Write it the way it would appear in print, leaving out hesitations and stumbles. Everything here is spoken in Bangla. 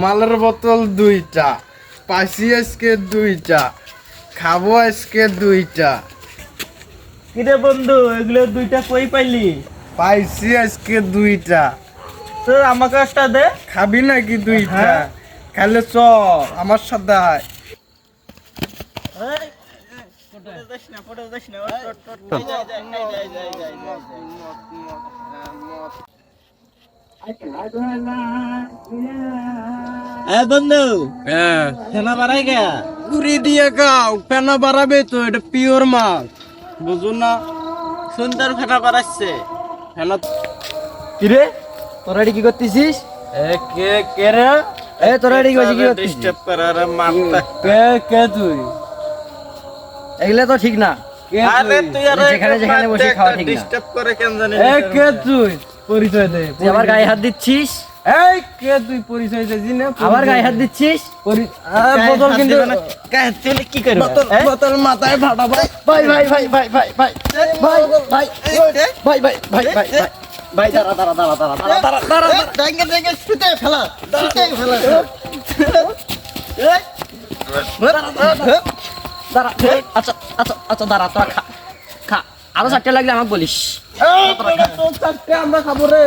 মালের বোতল 2টা, পাইছি আজকে 2টা, খাবো আজকে 2টা। কিরে বন্ধু এগুলো 2টা কই পাইলি? পাইছি আজকে 2টা। তো আমাকে একটা দে। খাবি নাকি 2টা? হ্যাঁ। খাইলে চ আমার সাথে আয়। বন্ধু হ্যাঁ, ফেনা বাড়াই গা। পুরি দিয়ে খাও, ফেনা বাড়াবে তো, এটা পিওর মাল, বুঝো না? সুন্দর ফেনা বাড়াচ্ছে। ফেনা কিরে তোরা এটি কি করতেছিস? কে কে রে? তোরা এটি কি করতেছিস? ডিস্টার্ব করার মারতা। কে তুই? এগুলা তো ঠিক না। আরে তুই আর যেখানে যেখানে বসে খাওয়া ঠিক না। ডিস্টার্ব করে কেন জানি। কে তুই? পরিচয় দে। তুই আবার গায়ে হাত দিচ্ছিস? এই কে তুই? পরিচয় দে জিনে। আবার গায়ে হাত দিচ্ছিস? বোতল কিন্তু তুই কি করবি? বোতল মাথায় ফাটাবো। ভাই ভাই ভাই ভাই ভাই ভাই ভাই ভাই ভাই ভাই ভাই ভাই ভাই দাঁড়া দাঁড়া দাঁড়া দাঁড়া দাঁড়া দাঁড়া দাঁড়া শুতে ফেলা শুতে ফেলা। দাঁড়া আচ্ছা আচ্ছা আচ্ছা দাঁড়া তোরা খা খা আরো 4টা লাগলে আমাকে বলিস। আমরা খাবো রে।